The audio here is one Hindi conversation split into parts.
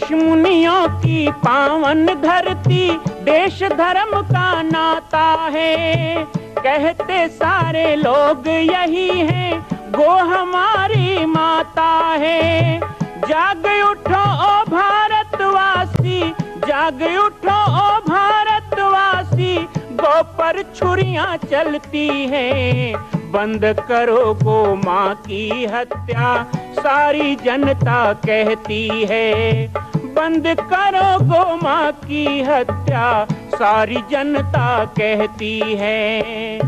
ऋषि मुनियों की पावन धरती, देश धर्म का नाता है। कहते सारे लोग यही हैं, गो हमारी माता है। जाग उठो ओ भारतवासी, जाग उठो ओ भारतवासी, गो पर छुरियां चलती हैं। बंद करो गो माँ की हत्या, सारी जनता कहती है। बंद करो गो माँ की हत्या, सारी जनता कहती है।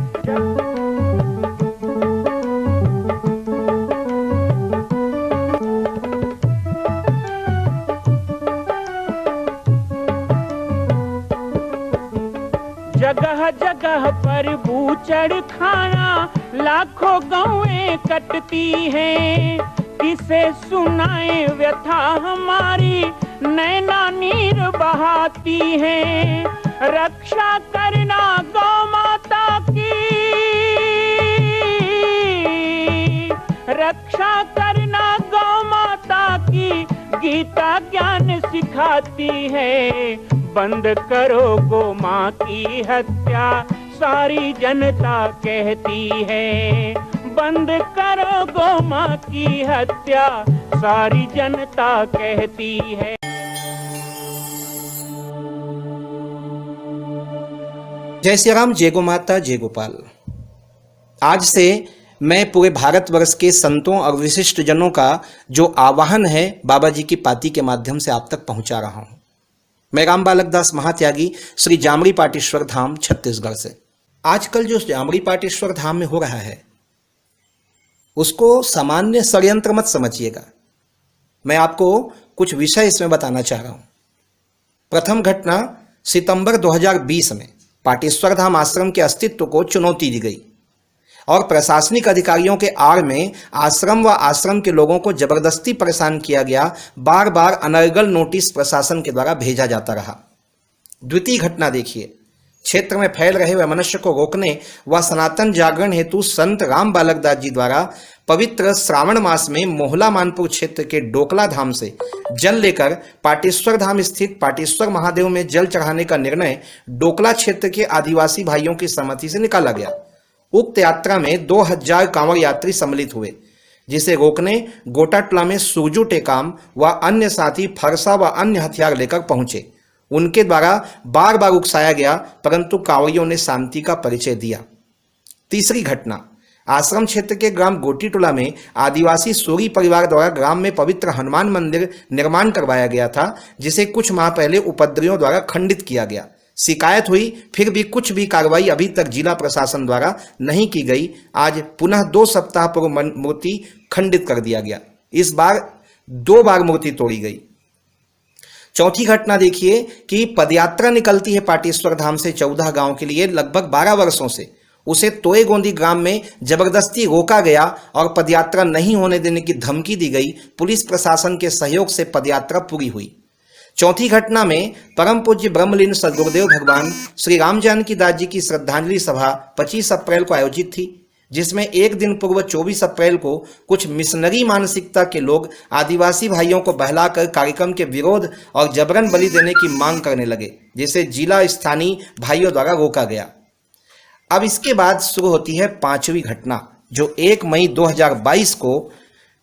जगह जगह पर बूचड़ खाना, लाखों गौएं कटती हैं। किसे सुनाए व्यथा हमारी, नैना नीर बहाती हैं। रक्षा करना गौ माता की, रक्षा करना गौ माता की, गीता ज्ञान सिखाती है। बंद करो गो माँ की हत्या, सारी जनता कहती है। बंद करो गो माँ की हत्या, सारी जनता कहती है। जय श्री राम, जय गो माता, जय गोपाल। आज से मैं पूरे भारतवर्ष के संतों और विशिष्ट जनों का जो आवाहन है बाबा जी की पाती के माध्यम से आप तक पहुंचा रहा हूं। मैं राम बालक दास महात्यागी, श्री जामरी पाटेश्वर धाम, छत्तीसगढ़ से। आजकल जो जामरी पाटेश्वर धाम में हो रहा है उसको सामान्य षड्यंत्र मत समझिएगा। मैं आपको कुछ विषय इसमें बताना चाह रहा हूं। प्रथम घटना, सितंबर 2020 में पाटेश्वर धाम आश्रम के अस्तित्व को चुनौती दी गई और प्रशासनिक अधिकारियों के आड़ में आश्रम व आश्रम के लोगों को जबरदस्ती परेशान किया गया। बार बार अनर्गल नोटिस प्रशासन के द्वारा भेजा जाता रहा। द्वितीय घटना देखिए, क्षेत्र में फैल रहे वैमनस्य को रोकने व सनातन जागरण हेतु संत राम बालक दास जी द्वारा पवित्र श्रावण मास में मोहला मानपुर क्षेत्र के डोकला धाम से जल लेकर पाटेश्वर धाम स्थित पाटेश्वर महादेव में जल चढ़ाने का निर्णय डोकला क्षेत्र के आदिवासी भाइयों की सहमति से निकाला गया। उक्त यात्रा में 2000 कांवड़ यात्री सम्मिलित हुए, जिसे रोकने गोटाटला में सुरजू टेकाम व अन्य साथी फरसा व अन्य हथियार लेकर पहुंचे। उनके द्वारा बार बार उकसाया गया, परंतु कांवड़ियों ने शांति का परिचय दिया। तीसरी घटना, आश्रम क्षेत्र के ग्राम गोटीटोला में आदिवासी सोरी परिवार द्वारा ग्राम में पवित्र हनुमान मंदिर निर्माण करवाया गया था, जिसे कुछ माह पहले उपद्रवियों द्वारा खंडित किया गया। शिकायत हुई, फिर भी कुछ भी कार्रवाई अभी तक जिला प्रशासन द्वारा नहीं की गई। आज पुनः 2 सप्ताह पूर्व मूर्ति खंडित कर दिया गया। इस बार 2 बार मूर्ति तोड़ी गई। चौथी घटना देखिए कि पदयात्रा निकलती है पाटेश्वर धाम से 14 गांव के लिए लगभग 12 वर्षों से। उसे तोए गोंदी ग्राम में जबरदस्ती रोका गया और पदयात्रा नहीं होने देने की धमकी दी गई। पुलिस प्रशासन के सहयोग से पदयात्रा पूरी हुई। चौथी घटना में परम पूज्य ब्रह्मलीन सद्गुरुदेव भगवान श्री राम जानकी दास जी की श्रद्धांजलि सभा 25 अप्रैल को आयोजित थी, जिसमें एक दिन पूर्व 24 अप्रैल को कुछ मिशनरी मानसिकता के लोग आदिवासी भाइयों को बहलाकर कार्यक्रम के विरोध और जबरन बलि देने की मांग करने लगे, जिसे जिला स्थानीय भाइयों द्वारा रोका गया। अब इसके बाद शुरू होती है 5वीं घटना, जो 1 मई 2022 को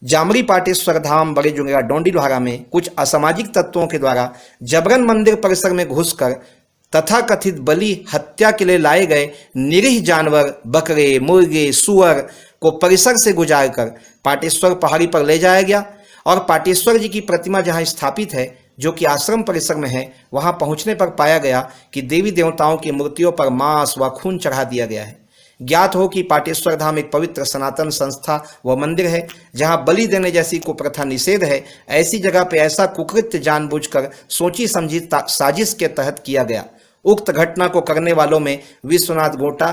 जामरी पाटेश्वर धाम बड़े जुंगेरा डोंडी लोहारा में कुछ असामाजिक तत्वों के द्वारा जबरन मंदिर परिसर में घुसकर तथाकथित बलि हत्या के लिए लाए गए निरीह जानवर बकरे, मुर्गे, सुअर को परिसर से गुजारकर पाटेश्वर पहाड़ी पर ले जाया गया और पाटेश्वर जी की प्रतिमा जहां स्थापित है, जो कि आश्रम परिसर में है, वहां पहुंचने पर पाया गया कि देवी देवताओं की मूर्तियों पर मांस व खून चढ़ा दिया गया है। ज्ञात हो कि पाटेश्वर धाम एक पवित्र सनातन संस्था व मंदिर है, जहां बलि देने जैसी कुप्रथा निषेध है। ऐसी जगह पर ऐसा कुकृत्य जानबूझकर सोची समझी साजिश के तहत किया गया। उक्त घटना को करने वालों में विश्वनाथ गोटा,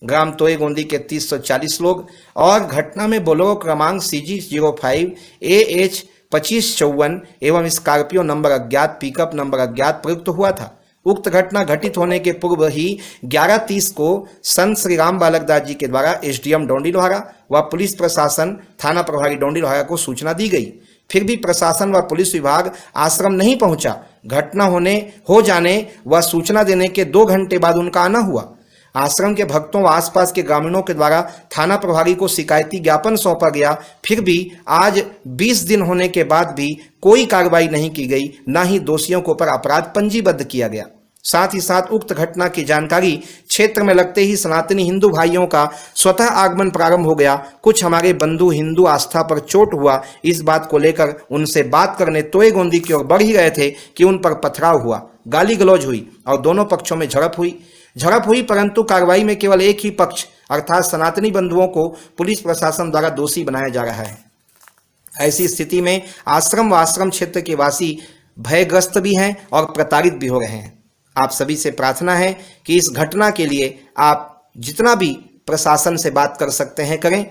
ग्राम तोए गोंदी के 340 लोग और घटना में बोलेरो क्रमांक CG05 AH 2554 एवं स्कॉर्पियो नंबर अज्ञात, पिकअप नंबर अज्ञात प्रयुक्त हुआ था। उक्त घटना घटित होने के पूर्व ही 11:30 को संत श्री राम बालक दास जी के द्वारा SDM डोंडी लोहारा व पुलिस प्रशासन थाना प्रभारी डोंडी लोहारा को सूचना दी गई फिर भी प्रशासन व पुलिस विभाग आश्रम नहीं पहुंचा। घटना हो जाने व सूचना देने के 2 घंटे बाद उनका आना हुआ। आश्रम के भक्तों व आसपास के ग्रामीणों के द्वारा थाना प्रभारी को शिकायती ज्ञापन सौंपा गया। फिर भी आज 20 दिन होने के बाद भी कोई कार्रवाई नहीं की गई, न ही दोषियों के ऊपर अपराध पंजीबद्ध किया गया। साथ ही साथ उक्त घटना की जानकारी क्षेत्र में लगते ही सनातनी हिंदू भाइयों का स्वतः आगमन प्रारंभ हो गया। कुछ हमारे बंधु हिंदू आस्था पर चोट हुआ, इस बात को लेकर उनसे बात करने तोय गोंदी की ओर बढ़ ही रहे थे कि उन पर पथराव हुआ, गाली गलौज हुई और दोनों पक्षों में झड़प हुई, परंतु कार्रवाई में केवल एक ही पक्ष अर्थात सनातनी बंधुओं को पुलिस प्रशासन द्वारा दोषी बनाया जा रहा है। ऐसी स्थिति में आश्रम व आश्रम क्षेत्र के वासी भयग्रस्त भी हैं और प्रताड़ित भी हो रहे हैं। आप सभी से प्रार्थना है कि इस घटना के लिए आप जितना भी प्रशासन से बात कर सकते हैं करें।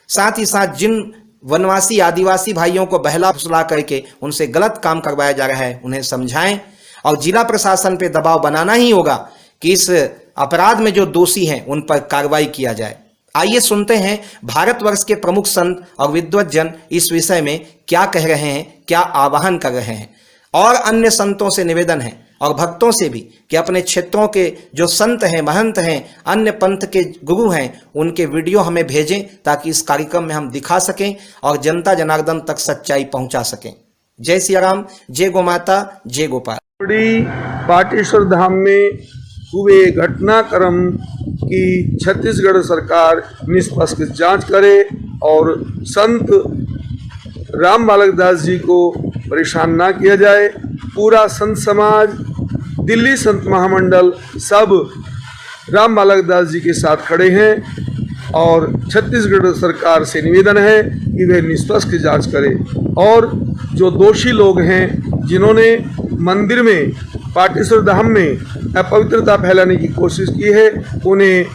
साथ ही साथ जिन वनवासी आदिवासी भाइयों को बहला फुसला करके उनसे गलत काम करवाया जा रहा है उन्हें समझाएं और जिला प्रशासन पे दबाव बनाना ही होगा कि इस अपराध में जो दोषी हैं उन पर कार्रवाई किया जाए। आइए सुनते हैं भारतवर्ष के प्रमुख संत और विद्वत जन इस विषय में क्या कह रहे हैं, क्या आह्वान कर रहे हैं। और अन्य संतों से निवेदन है और भक्तों से भी कि अपने क्षेत्रों के जो संत हैं, महंत हैं, अन्य पंथ के गुरु हैं, उनके वीडियो हमें भेजें ताकि इस कार्यक्रम में हम दिखा सकें और जनता जनार्दन तक सच्चाई पहुंचा सकें। जय सिया राम, जय गो माता, जय गोपाल। पाटेश्वर धाम में हुए घटनाक्रम की छत्तीसगढ़ सरकार निष्पक्ष जांच करे और संत राम बालक दास जी को परेशान ना किया जाए। पूरा संत समाज, दिल्ली संत महामंडल सब राम बालक दास जी के साथ खड़े हैं और छत्तीसगढ़ सरकार से निवेदन है कि वे निष्पक्ष जांच करें और जो दोषी लोग हैं जिन्होंने मंदिर में पाटेश्वर धाम में अपवित्रता फैलाने की कोशिश की है उन्हें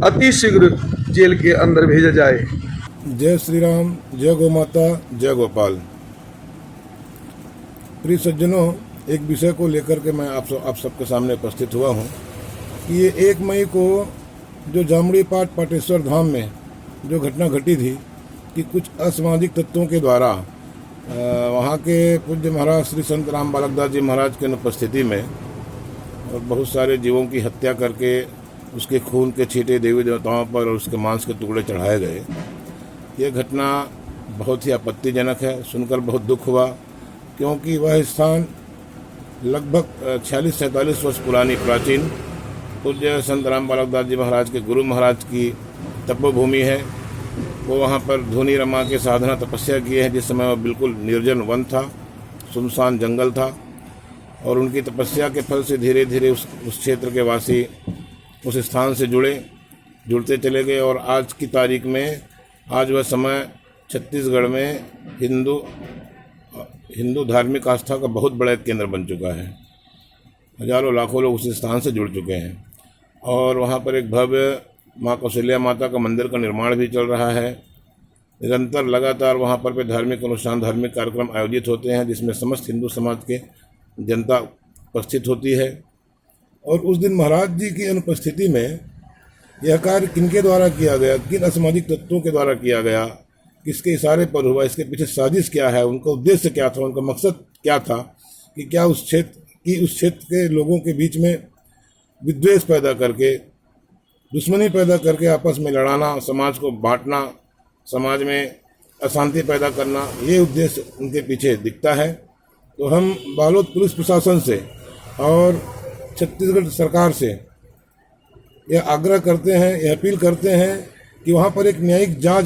अति शीघ्र जेल के अंदर भेजा जाए। जय श्री राम, जय गो माता, जय गोपाल। प्रिय सज्जनों, एक विषय को लेकर के मैं आप सबके सामने उपस्थित हुआ हूँ कि ये 1 मई को जो जामड़ी पाट पाटेश्वर धाम में जो घटना घटी थी कि कुछ असामाजिक तत्वों के द्वारा वहाँ के पूज्य महाराज श्री संत राम बालक दास जी महाराज के अनुपस्थिति में और बहुत सारे जीवों की हत्या करके उसके खून के छींटे देवी देवताओं पर और उसके मांस के टुकड़े चढ़ाए गए। ये घटना बहुत ही आपत्तिजनक है, सुनकर बहुत दुख हुआ, क्योंकि वह स्थान लगभग 46-47 वर्ष पुरानी प्राचीन पूज्य संत राम बालक दास जी महाराज के गुरु महाराज की तपोभूमि है। वो वहाँ पर धुनी रमा के साधना तपस्या किए हैं जिस समय वह बिल्कुल निर्जन वन था, सुनसान जंगल था और उनकी तपस्या के फल से धीरे धीरे उस क्षेत्र के वासी उस स्थान से जुड़ते चले गए और आज की तारीख में आज वह समय छत्तीसगढ़ में हिंदू धार्मिक आस्था का बहुत बड़ा केंद्र बन चुका है। हजारों लाखों लोग उस स्थान से जुड़ चुके हैं और वहाँ पर एक भव्य माँ कौशल्या माता का मंदिर का निर्माण भी चल रहा है। निरंतर लगातार वहाँ पर धार्मिक अनुष्ठान, धार्मिक कार्यक्रम आयोजित होते हैं जिसमें समस्त हिंदू समाज के जनता उपस्थित होती है। और उस दिन महाराज जी की अनुपस्थिति में यह कार्य किनके द्वारा किया गया, किन असामाजिक तत्वों के द्वारा किया गया, किसके इशारे पर हुआ, इसके पीछे साजिश क्या है, उनका उद्देश्य क्या था, उनका मकसद क्या था कि क्या उस क्षेत्र के लोगों के बीच में विद्वेष पैदा करके, दुश्मनी पैदा करके आपस में लड़ाना, समाज को बांटना, समाज में अशांति पैदा करना, ये उद्देश्य उनके पीछे दिखता है। तो हम बालोद पुलिस प्रशासन से और छत्तीसगढ़ सरकार से यह आग्रह करते हैं, यह अपील करते हैं कि वहाँ पर एक न्यायिक जांच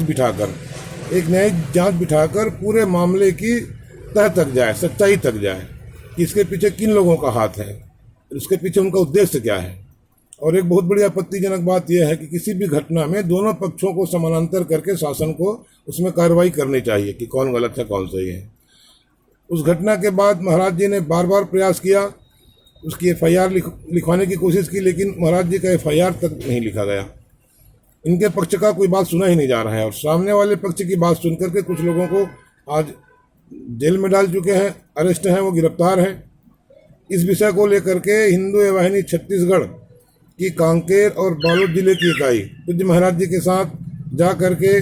बिठाकर पूरे मामले की तह तक जाए, सच्चाई तक जाए कि इसके पीछे किन लोगों का हाथ है, इसके पीछे उनका उद्देश्य क्या है। और एक बहुत बड़ी आपत्तिजनक बात यह है कि किसी भी घटना में दोनों पक्षों को समानांतर करके शासन को उसमें कार्रवाई करनी चाहिए कि कौन गलत है कौन सही है। उस घटना के बाद महाराज जी ने बार बार प्रयास किया, उसकी FIR लिखवाने की कोशिश की, लेकिन महाराज जी का FIR तक नहीं लिखा गया। इनके पक्ष का कोई बात सुना ही नहीं जा रहा है और सामने वाले पक्ष की बात सुन करके कुछ लोगों को आज जेल में डाल चुके हैं, अरेस्ट हैं, वो गिरफ्तार हैं। इस विषय को लेकर के हिंदू वाहिनी छत्तीसगढ़ की कांकेर और बालोद जिले की इकाई पूज्य महाराज जी के साथ जा करके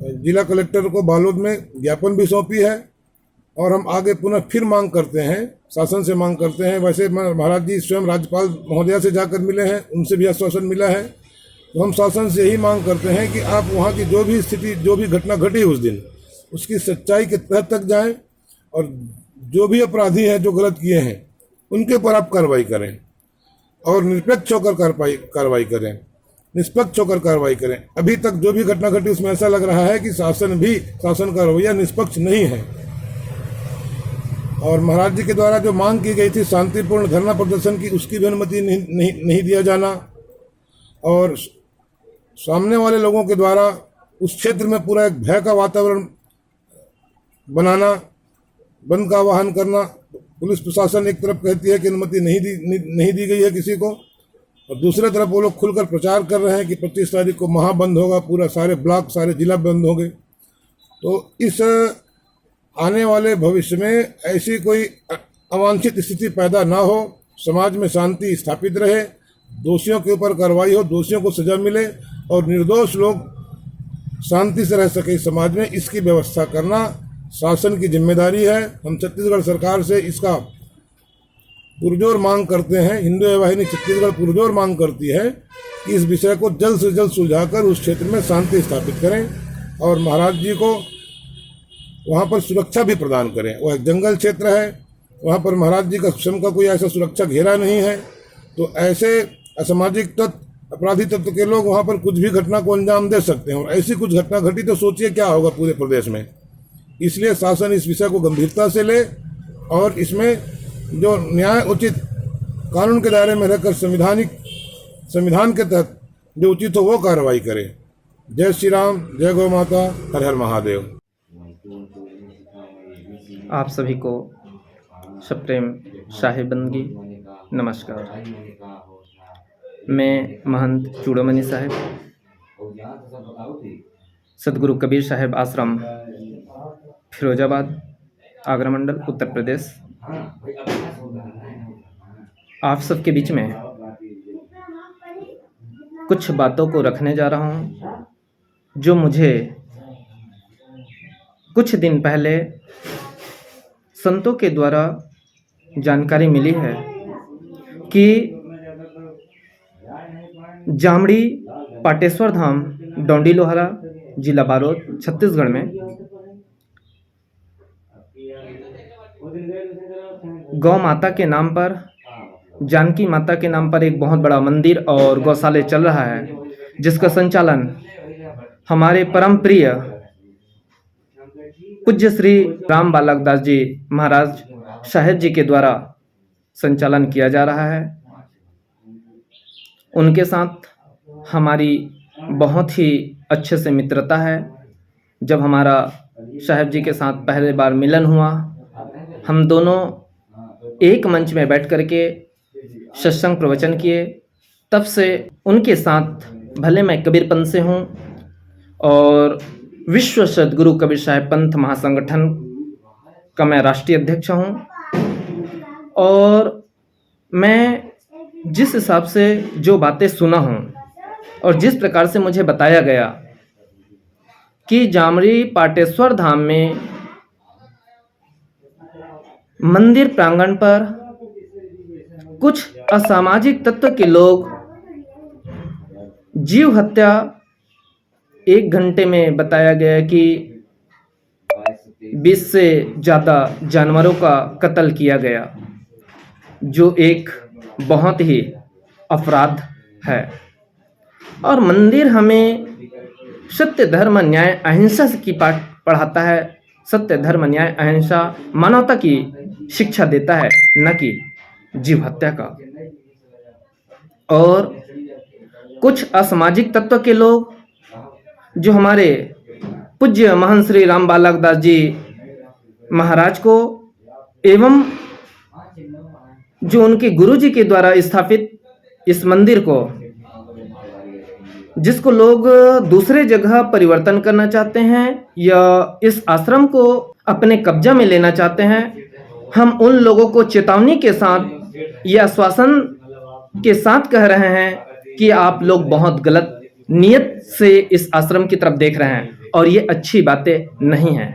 जिला कलेक्टर को बालोद में ज्ञापन भी सौंपी है और हम आगे पुनः फिर मांग करते हैं, शासन से मांग करते हैं। वैसे महाराज जी स्वयं राज्यपाल महोदया से जाकर मिले हैं, उनसे भी आश्वासन मिला है। तो हम शासन से यही मांग करते हैं कि आप वहाँ की जो भी स्थिति, जो भी घटना घटी उस दिन, उसकी सच्चाई के तह तक जाएं और जो भी अपराधी हैं जो गलत किए हैं उनके ऊपर आप कार्रवाई करें और निरपेक्ष होकर कार्रवाई करें, निष्पक्ष होकर कार्रवाई करें। अभी तक जो भी घटना घटी उसमें ऐसा लग रहा है कि शासन का रवैया निष्पक्ष नहीं है। और महाराज जी के द्वारा जो मांग की गई थी शांतिपूर्ण धरना प्रदर्शन की, उसकी भी अनुमति नहीं दिया जाना और सामने वाले लोगों के द्वारा उस क्षेत्र में पूरा एक भय का वातावरण बनाना, बंद का आह्वान करना। पुलिस प्रशासन एक तरफ कहती है कि अनुमति नहीं दी गई है किसी को, और दूसरे तरफ वो लोग खुलकर प्रचार कर रहे हैं कि 25 तारीख को महाबंद होगा, पूरा सारे ब्लॉक, सारे जिला बंद होंगे। तो इस आने वाले भविष्य में ऐसी कोई अवांछित स्थिति पैदा ना हो, समाज में शांति स्थापित रहे, दोषियों के ऊपर कार्रवाई हो, दोषियों को सजा मिले और निर्दोष लोग शांति से रह सके समाज में, इसकी व्यवस्था करना शासन की जिम्मेदारी है। हम छत्तीसगढ़ सरकार से इसका पुरजोर मांग करते हैं। हिंदू वाहिनी छत्तीसगढ़ पुरजोर मांग करती है कि इस विषय को जल्द से जल्द सुलझाकर उस क्षेत्र में शांति स्थापित करें और महाराज जी को वहाँ पर सुरक्षा भी प्रदान करें। वह एक जंगल क्षेत्र है, वहाँ पर महाराज जी का स्वयं का कोई ऐसा सुरक्षा घेरा नहीं है, तो ऐसे असामाजिक तत्व, अपराधी तत्व के लोग वहाँ पर कुछ भी घटना को अंजाम दे सकते हैं और ऐसी कुछ घटना घटी तो सोचिए क्या होगा पूरे प्रदेश में। इसलिए शासन इस विषय को गंभीरता से ले और इसमें जो न्याय उचित कानून के दायरे में रहकर संविधान के तहत जो उचित हो वो कार्रवाई करे। जय श्री राम, जय गौ माता, हर हर महादेव। आप सभी को सप्रेम शाही बंदगी नमस्कार। मैं महंत चूड़ामणि साहिब, सदगुरु कबीर साहिब आश्रम, फिरोजाबाद, आगरा मंडल, उत्तर प्रदेश, आप सबके बीच में कुछ बातों को रखने जा रहा हूँ जो मुझे कुछ दिन पहले संतों के द्वारा जानकारी मिली है कि जामड़ी पाटेश्वर धाम, डोंडी लोहारा, जिला बालोद, छत्तीसगढ़ में गौ माता के नाम पर, जानकी माता के नाम पर एक बहुत बड़ा मंदिर और गौशाले चल रहा है, जिसका संचालन हमारे परम प्रिय पूज्य श्री राम बालक दास जी महाराज साहेब जी के द्वारा संचालन किया जा रहा है। उनके साथ हमारी बहुत ही अच्छे से मित्रता है। जब हमारा साहेब जी के साथ पहली बार मिलन हुआ, हम दोनों एक मंच में बैठ कर के सत्संग प्रवचन किए। तब से उनके साथ, भले मैं कबीरपंथ से हूँ और विश्व सदगुरु कबीर साहिब पंथ महासंगठन का मैं राष्ट्रीय अध्यक्ष हूँ, और मैं जिस हिसाब से जो बातें सुना हूँ और जिस प्रकार से मुझे बताया गया कि जामड़ी पाटेश्वर धाम में मंदिर प्रांगण पर कुछ असामाजिक तत्व के लोग जीव हत्या, 1 घंटे में बताया गया कि 20 से ज़्यादा जानवरों का कत्ल किया गया, जो एक बहुत ही अपराध है। और मंदिर हमें सत्य धर्म न्याय अहिंसा की पाठ पढ़ाता है। सत्य धर्म न्याय अहिंसा मानवता की शिक्षा देता है, न कि जीव हत्या का। और कुछ असामाजिक तत्व के लोग जो हमारे पूज्य महंत श्री राम बालक दास जी महाराज को एवं जो उनके गुरु जी के द्वारा स्थापित इस मंदिर को, जिसको लोग दूसरे जगह परिवर्तन करना चाहते हैं या इस आश्रम को अपने कब्जा में लेना चाहते हैं, हम उन लोगों को चेतावनी के साथ या आश्वासन के साथ कह रहे हैं कि आप लोग बहुत गलत नियत से इस आश्रम की तरफ देख रहे हैं। और ये अच्छी बातें नहीं हैं।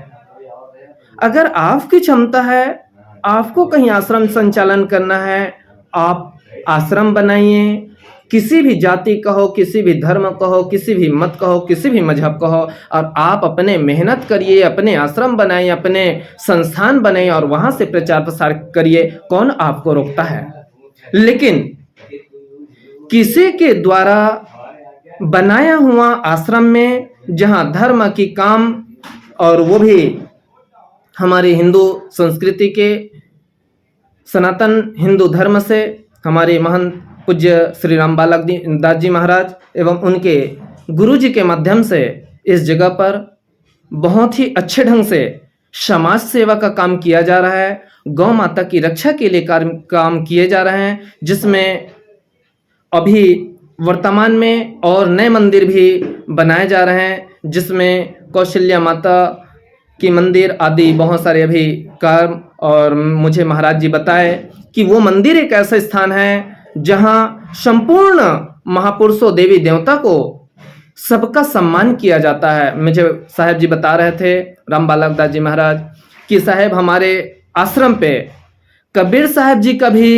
अगर आपकी क्षमता है, आपको कहीं आश्रम संचालन करना है, आप आश्रम बनाइए। किसी भी जाति का हो, किसी भी धर्म का हो, किसी भी मत का हो, किसी भी मजहब का हो, और आप अपने मेहनत करिए, अपने आश्रम बनाइए, अपने संस्थान बनाइए और वहां से प्रचार प्रसार करिए। कौन आपको रोकता है? लेकिन किसी के द्वारा बनाया हुआ आश्रम में जहां धर्म की काम, और वो भी हमारी हिंदू संस्कृति के सनातन हिंदू धर्म से, हमारे महंत पूज्य श्री राम बालक दास जी महाराज एवं उनके गुरु जी के माध्यम से इस जगह पर बहुत ही अच्छे ढंग से समाज सेवा का काम किया जा रहा है। गौ माता की रक्षा के लिए काम किए जा रहे हैं, जिसमें अभी वर्तमान में और नए मंदिर भी बनाए जा रहे हैं, जिसमें कौशल्या माता की मंदिर आदि बहुत सारे अभी काम। और मुझे महाराज जी बताए कि वो मंदिर एक ऐसा स्थान है जहां संपूर्ण महापुरुषों देवी देवता को सबका सम्मान किया जाता है। मुझे साहब जी बता रहे थे, राम बालक दास जी महाराज, कि साहब हमारे आश्रम पे कबीर साहब जी का भी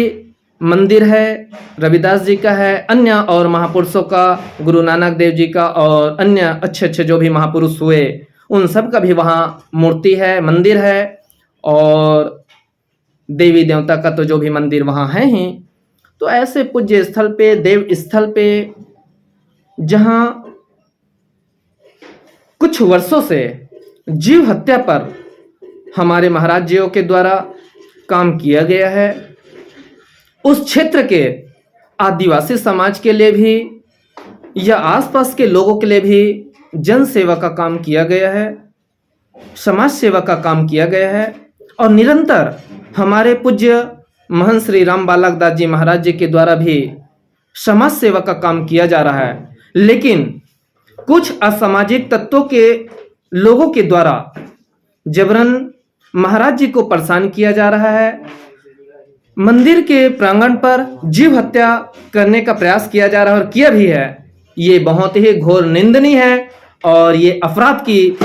मंदिर है, रविदास जी का है, अन्य और महापुरुषों का, गुरु नानक देव जी का और अन्य अच्छे अच्छे जो भी महापुरुष हुए उन सब का भी वहाँ मूर्ति है, मंदिर है। और देवी देवता का तो जो भी मंदिर वहाँ है ही। तो ऐसे पूज्य स्थल पे, देव स्थल पे, जहाँ कुछ वर्षों से जीव हत्या पर हमारे महाराज जियों के द्वारा काम किया गया है, उस क्षेत्र के आदिवासी समाज के लिए भी या आसपास के लोगों के लिए भी जन सेवा का काम किया गया है, समाज सेवा का काम किया गया है। और निरंतर हमारे पूज्य महंत श्री राम बालक दास जी महाराज जी के द्वारा भी समाज सेवा का काम किया जा रहा है। लेकिन कुछ असामाजिक तत्वों के लोगों के द्वारा जबरन महाराज जी को परेशान किया जा रहा है। मंदिर के प्रांगण पर जीव हत्या करने का प्रयास किया जा रहा है और किया भी है। ये बहुत ही घोर निंदनीय है और ये अपराध की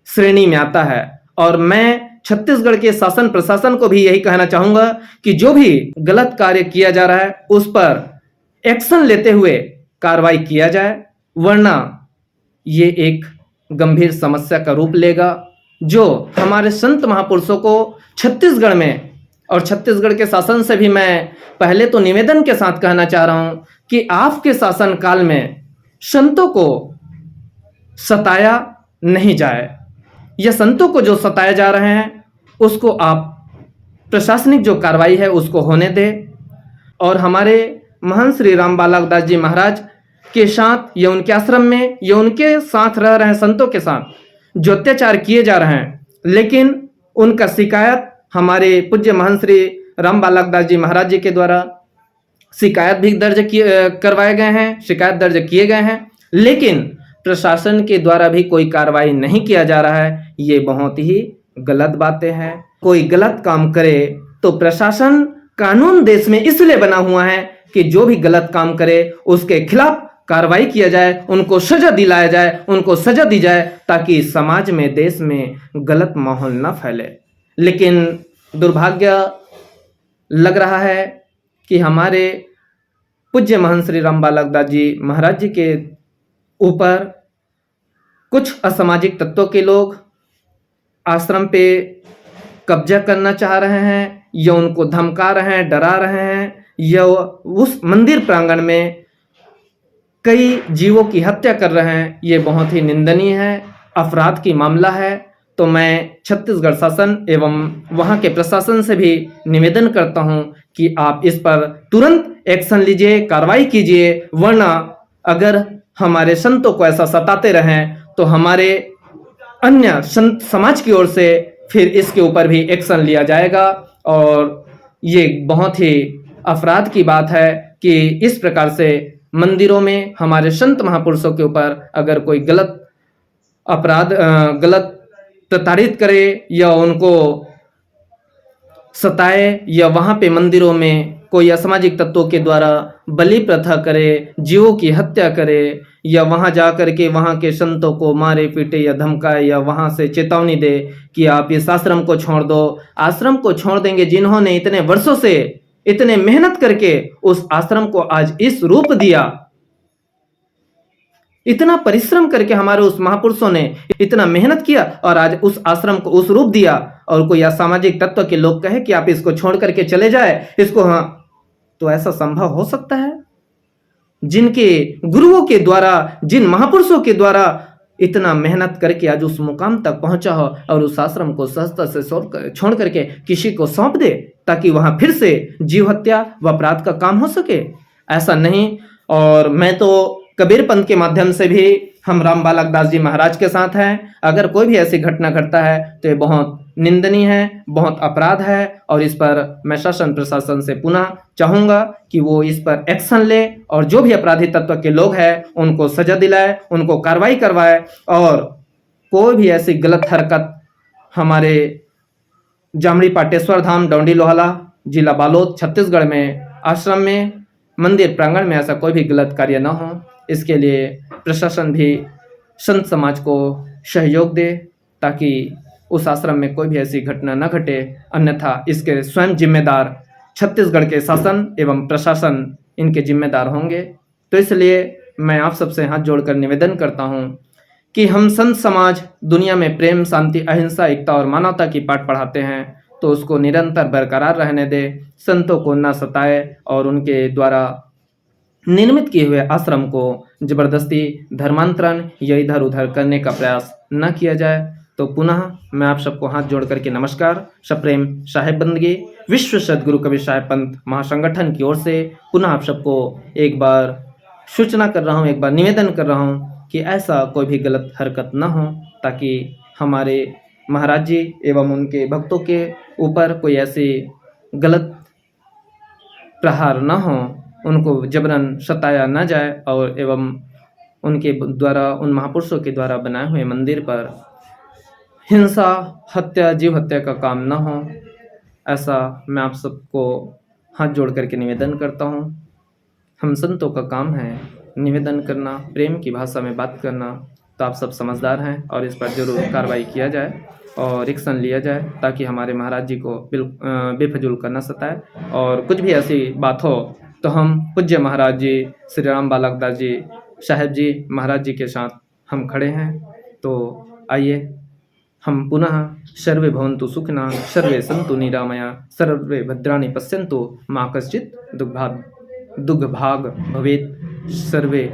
श्रेणी में आता है। और मैं छत्तीसगढ़ के शासन प्रशासन को भी यही कहना चाहूंगा कि जो भी गलत कार्य किया जा रहा है उस पर एक्शन लेते हुए कार्रवाई किया जाए, वरना ये एक गंभीर समस्या का रूप लेगा, जो हमारे संत महापुरुषों को छत्तीसगढ़ में, और छत्तीसगढ़ के शासन से भी मैं पहले तो निवेदन के साथ कहना चाह रहा हूं कि आपके शासन काल में संतों को सताया नहीं जाए, या संतों को जो सताए जा रहे हैं उसको आप प्रशासनिक जो कार्रवाई है उसको होने दें। और हमारे महंत श्री राम बालक दास जी महाराज के साथ या उनके आश्रम में या उनके साथ रह रहे संतों के साथ जो अत्याचार किए जा रहे हैं, लेकिन उनका शिकायत हमारे पूज्य महंत श्री राम बालक दास जी महाराज जी के द्वारा शिकायत भी दर्ज करवाए गए हैं, शिकायत दर्ज किए गए हैं, लेकिन प्रशासन के द्वारा भी कोई कार्रवाई नहीं किया जा रहा है। ये बहुत ही गलत बातें हैं। कोई गलत काम करे तो प्रशासन, कानून देश में इसलिए बना हुआ है कि जो भी गलत काम करे उसके खिलाफ कार्रवाई किया जाए, उनको सजा दिलाया जाए, उनको सजा दी जाए, ताकि समाज में, देश में गलत माहौल न फैले। लेकिन दुर्भाग्य लग रहा है कि हमारे पूज्य महंत श्री राम बालक दास जी महाराज जी के ऊपर कुछ असामाजिक तत्वों के लोग आश्रम पे कब्जा करना चाह रहे हैं, या उनको धमका रहे हैं, डरा रहे हैं, या उस मंदिर प्रांगण में कई जीवों की हत्या कर रहे हैं। ये बहुत ही निंदनीय है, अपराध की मामला है। तो मैं छत्तीसगढ़ शासन एवं वहाँ के प्रशासन से भी निवेदन करता हूँ कि आप इस पर तुरंत एक्शन लीजिए, कार्रवाई कीजिए, वरना अगर हमारे संतों को ऐसा सताते रहें तो हमारे अन्य संत समाज की ओर से फिर इसके ऊपर भी एक्शन लिया जाएगा। और ये बहुत ही अपराध की बात है कि इस प्रकार से मंदिरों में हमारे संत महापुरुषों के ऊपर अगर कोई गलत अपराध, गलत प्रताड़ित करे या उनको सताए, या वहाँ पे मंदिरों में कोई असामाजिक तत्वों के द्वारा बलि प्रथा करे, जीवों की हत्या करे, या वहाँ जा कर के वहाँ के संतों को मारे पीटे या धमकाए या वहाँ से चेतावनी दे कि आप इस आश्रम को छोड़ दो। आश्रम को छोड़ देंगे जिन्होंने इतने वर्षों से इतने मेहनत करके उस आश्रम को आज इस रूप दिया, इतना परिश्रम करके हमारे उस महापुरुषों ने इतना मेहनत किया और आज उस आश्रम को उस रूप दिया, और कोई असामाजिक तत्व के लोग कहे कि आप इसको छोड़ करके चले जाए इसको, हाँ, तो ऐसा संभव हो सकता है? जिनके गुरुओं के द्वारा, जिन महापुरुषों के द्वारा इतना मेहनत करके आज उस मुकाम तक पहुंचा हो और उस आश्रम को सहजता से छोड़ करके किसी को सौंप दे ताकि वहां फिर से जीव हत्या व अपराध का काम हो सके, ऐसा नहीं। और मैं तो कबीर पंथ के माध्यम से भी हम राम बालक दास जी महाराज के साथ हैं। अगर कोई भी ऐसी घटना घटता है तो ये बहुत निंदनीय है, बहुत अपराध है, और इस पर मैं शासन प्रशासन से पुनः चाहूंगा कि वो इस पर एक्शन ले और जो भी अपराधी तत्व के लोग हैं उनको सजा दिलाए, उनको कार्रवाई करवाए, और कोई भी ऐसी गलत हरकत हमारे जामड़ी पाटेश्वर धाम डोंडी लोहाला जिला बालोद छत्तीसगढ़ में आश्रम में मंदिर प्रांगण में ऐसा कोई भी गलत कार्य न हो, इसके लिए प्रशासन भी संत समाज को सहयोग दे ताकि उस आश्रम में कोई भी ऐसी घटना न घटे, अन्यथा इसके स्वयं जिम्मेदार छत्तीसगढ़ के शासन एवं प्रशासन इनके जिम्मेदार होंगे। तो इसलिए मैं आप सबसे हाथ जोड़कर निवेदन करता हूं कि हम संत समाज दुनिया में प्रेम, शांति, अहिंसा, एकता और मानवता की पाठ पढ़ाते हैं, तो उसको निरंतर बरकरार रहने दे, संतों को न सताए और उनके द्वारा निर्मित किए हुए आश्रम को जबरदस्ती धर्मांतरण या इधर उधर करने का प्रयास न किया जाए। तो पुनः मैं आप सबको हाथ जोड़ करके नमस्कार, सप्रेम साहेब बंदगी, विश्व सदगुरु कबीर साहेब पंथ महासंगठन की ओर से पुनः आप सबको एक बार सूचना कर रहा हूँ, एक बार निवेदन कर रहा हूँ कि ऐसा कोई भी गलत हरकत न हो, ताकि हमारे महाराज जी एवं उनके भक्तों के ऊपर कोई ऐसी गलत प्रहार न हो, उनको जबरन सताया न जाए और एवं उनके द्वारा, उन महापुरुषों के द्वारा बनाए हुए मंदिर पर हिंसा, हत्या, जीव हत्या का काम न हो, ऐसा मैं आप सबको हाथ जोड़ करके निवेदन करता हूँ। हम संतों का काम है निवेदन करना, प्रेम की भाषा में बात करना, तो आप सब समझदार हैं और इस पर जरूर कार्रवाई किया जाए और एक्शन लिया जाए ताकि हमारे महाराज जी को बेफजूल करना सताए। और कुछ भी ऐसी बात हो तो हम पूज्य महाराज जी श्री राम बालक दास जी साहेब जी महाराज जी के साथ हम खड़े हैं। तो आइए हम पुनः सर्वे भवन्तु सुखिनः, सर्वे सन्तु निरामया, सर्वे भद्राणि पश्यन्तु मा कश्चित् दुःखभाग् भवेत्, सर्वे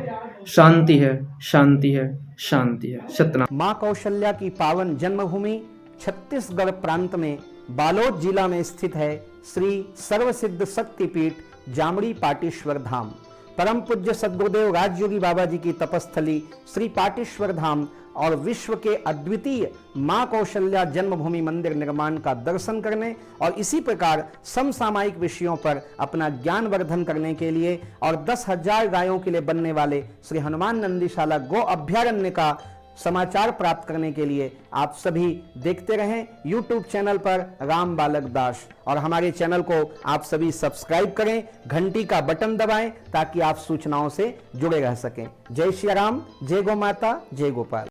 शांति है, शांति है, शांति है। सतनाम। माँ कौशल्या की पावन जन्मभूमि छत्तीसगढ़ प्रांत में बालोद जिला में स्थित है श्री सर्वसिद्ध शक्तिपीठ जामड़ी पाटेश्वर धाम। परम पूज्य सद्गुरुदेव राजयोगी बाबा जी की तपस्थली श्री पाटेश्वर धाम और विश्व के अद्वितीय माँ कौशल्या जन्मभूमि मंदिर निर्माण का दर्शन करने और इसी प्रकार समसामयिक विषयों पर अपना ज्ञान वर्धन करने के लिए और 10,000 गायों के लिए बनने वाले श्री हनुमान नंदीशाला गो अभ्यारण्य का समाचार प्राप्त करने के लिए आप सभी देखते रहें YouTube चैनल पर राम बालक दास, और हमारे चैनल को आप सभी सब्सक्राइब करें, घंटी का बटन दबाएं ताकि आप सूचनाओं से जुड़े रह सकें। जय श्री राम, जय गौ माता, जय गोपाल।